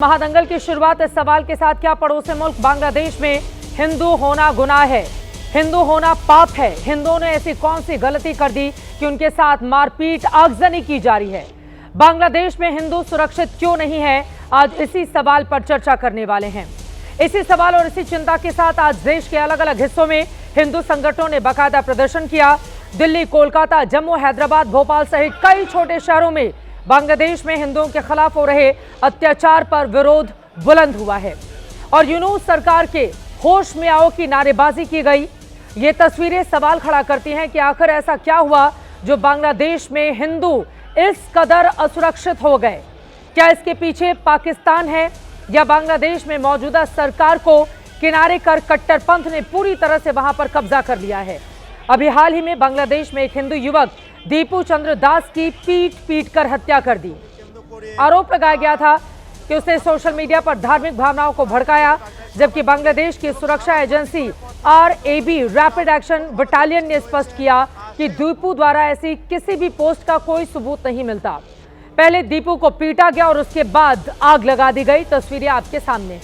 महादंगल की शुरुआत इस सवाल के साथ, क्या पड़ोसी मुल्क बांग्लादेश में हिंदू होना गुनाह है, हिंदू होना पाप है? हिंदुओं ने ऐसी कौन सी गलती कर दी कि उनके साथ मारपीट आगजनी की जा रही है? बांग्लादेश में हिंदू सुरक्षित क्यों नहीं है? आज इसी सवाल पर चर्चा करने वाले हैं। इसी सवाल और इसी चिंता के साथ आज देश के अलग अलग हिस्सों में हिंदू संगठनों ने बाकायदा प्रदर्शन किया। दिल्ली, कोलकाता, जम्मू, हैदराबाद, भोपाल सहित कई छोटे शहरों में बांग्लादेश में हिंदुओं के खिलाफ हो रहे अत्याचार पर विरोध बुलंद हुआ है और यूनूस सरकार के होश में आओ की नारेबाजी की गई। ये तस्वीरें सवाल खड़ा करती हैं कि आखिर ऐसा क्या हुआ जो बांग्लादेश में हिंदू इस कदर असुरक्षित हो गए? क्या इसके पीछे पाकिस्तान है या बांग्लादेश में मौजूदा सरकार को किनारे कर कट्टरपंथ ने पूरी तरह से वहां पर कब्जा कर लिया है? अभी हाल ही में बांग्लादेश में एक हिंदू युवक दीपू चंद्र दास की पीट कर हत्या कर दी। आरोप लगाया गया था कि उसने सोशल मीडिया पर धार्मिक भावनाओं को भड़काया, जबकि बांग्लादेश की सुरक्षा agency RAB rapid action battalion ने स्पष्ट किया कि दीपू द्वारा ऐसी किसी भी पोस्ट का कोई सबूत नहीं मिलता। पहले दीपू को पीटा गया और उसके बाद आग लगा दी गई। तस्वीरें आपके सामने।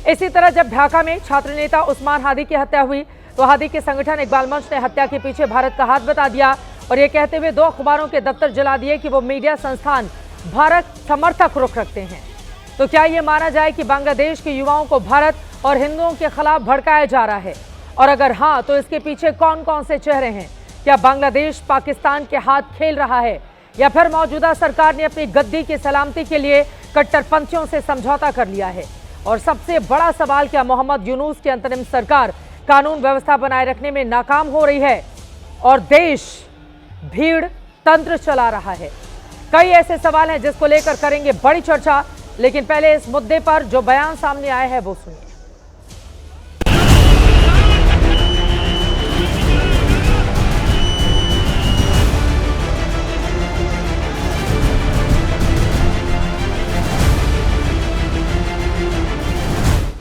इसी तरह जब ढाका में छात्र नेता उस्मान हादी की हत्या हुई तो हादी के संगठन इकबाल मंच ने हत्या के पीछे भारत का हाथ बता दिया और ये कहते हुए 2 अखबारों के दफ्तर जला दिए कि वो मीडिया संस्थान भारत समर्थक रुख रखते हैं। तो क्या ये माना जाए कि बांग्लादेश के युवाओं को भारत और हिंदुओं के खिलाफ भड़काया जा रहा है? और अगर हाँ, तो इसके पीछे कौन कौन से चेहरे हैं? क्या बांग्लादेश पाकिस्तान के हाथ खेल रहा है या फिर मौजूदा सरकार ने अपनी गद्दी की सलामती के लिए कट्टरपंथियों से समझौता कर लिया है? और सबसे बड़ा सवाल, क्या मोहम्मद यूनूस की अंतरिम सरकार कानून व्यवस्था बनाए रखने में नाकाम हो रही है और देश भीड़ तंत्र चला रहा है? कई ऐसे सवाल हैं जिसको लेकर करेंगे बड़ी चर्चा, लेकिन पहले इस मुद्दे पर जो बयान सामने आया है वो सुनिए।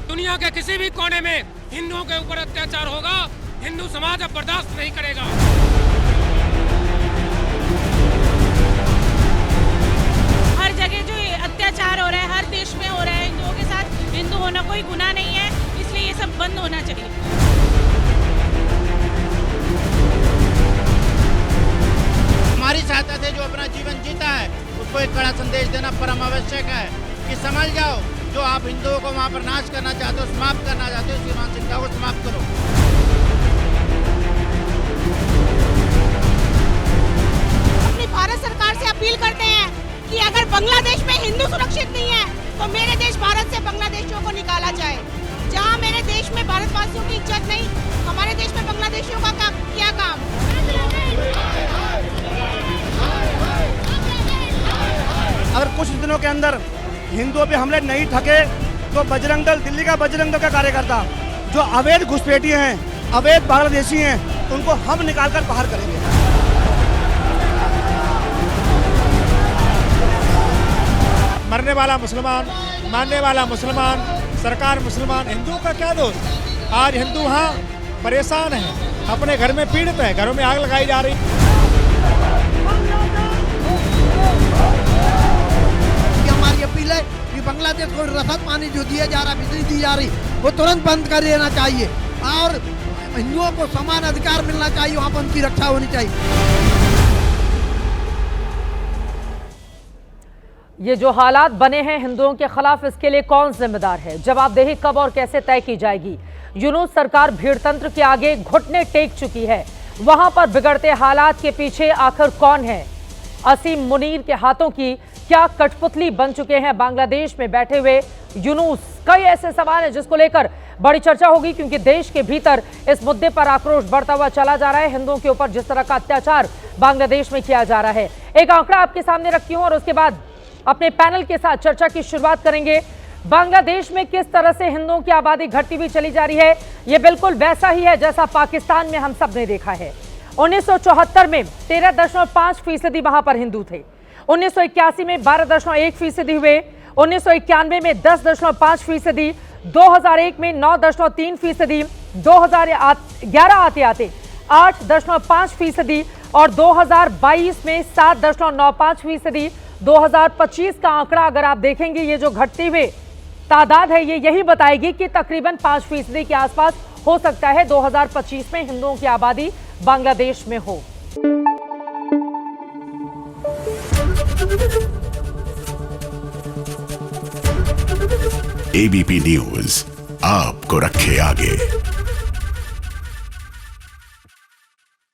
दुनिया के किसी भी कोने में हिंदुओं के ऊपर अत्याचार होगा, हिंदू समाज अब बर्दाश्त नहीं करेगा। हर जगह जो अत्याचार हो रहा है, हर देश में हो रहा है, हिंदुओं के साथ हिंदू होना कोई गुनाह नहीं है, इसलिए ये सब बंद होना चाहिए। हमारी सहायता से जो अपना जीवन जीता है उसको एक कड़ा संदेश देना परम आवश्यक है कि समझ जाओ, जो आप हिंदुओं को वहाँ पर नाश करना चाहते हो, समाप्त करना चाहते हो, उसकी मानसिकता को समाप्त करो। अपनी भारत सरकार से अपील करते हैं कि अगर बांग्लादेश में हिंदू सुरक्षित नहीं है तो मेरे देश भारत से बांग्लादेशियों को निकाला जाए। जहाँ मेरे देश में भारतवासियों की इज्जत नहीं, हमारे देश में बांग्लादेशियों का क्या काम? अगर कुछ दिनों के अंदर हिंदुओं पे हमले नहीं ठके तो बजरंग दल, दिल्ली का बजरंग दल का कार्यकर्ता जो अवैध घुसपैठिए हैं, अवैध बांग्लादेशी हैं, उनको हम निकालकर बाहर करेंगे। मरने वाला मुसलमान, मारने वाला मुसलमान, सरकार मुसलमान, हिंदुओं का क्या दोष? आज हिंदू हाँ परेशान हैं, अपने घर में पीड़ित हैं, घरों में आग लगाई जा रही। हमारी अपील है कि बांग्लादेश को रसद पानी जो दिया जा रहा, बिजली दी जा रही, वो तुरंत बंद कर देना चाहिए और हिंदुओं को समान अधिकार मिलना चाहिए, वहाँ पर उनकी रक्षा होनी चाहिए। ये जो हालात बने हैं हिंदुओं के खिलाफ, इसके लिए कौन जिम्मेदार है? जवाबदेही कब और कैसे तय की जाएगी? यूनूस सरकार भीड़ तंत्र के आगे घुटने टेक चुकी है, वहां पर बिगड़ते हालात के पीछे आखिर कौन है? असीम मुनीर के हाथों की क्या कठपुतली बन चुके हैं बांग्लादेश में बैठे हुए यूनूस? कई ऐसे सवाल हैं जिसको लेकर बड़ी चर्चा होगी, क्योंकि देश के भीतर इस मुद्दे पर आक्रोश बढ़ता हुआ चला जा रहा है। हिंदुओं के ऊपर जिस तरह का अत्याचार बांग्लादेश में किया जा रहा है, एक आंकड़ा आपके सामने रखती हूं और उसके बाद अपने पैनल के साथ चर्चा की शुरुआत करेंगे। बांग्लादेश में किस तरह से हिंदुओं की आबादी घटती हुई चली जा रही है, यह बिल्कुल वैसा ही है जैसा पाकिस्तान में हम सब ने देखा है। 1974 में 13.5% वहां पर हिंदू थे, 1981 में 12.1% हुए, 1991 में 10.5%, 2001 में 9.3%, 2011 आते आते 8.5% और 2022 में 7.95%, 2025 का आंकड़ा अगर आप देखेंगे, ये जो घटती हुई तादाद है ये यही बताएगी कि तकरीबन 5% के आसपास हो सकता है 2025 में हिंदुओं की आबादी बांग्लादेश में हो। एबीपी न्यूज आपको रखे आगे।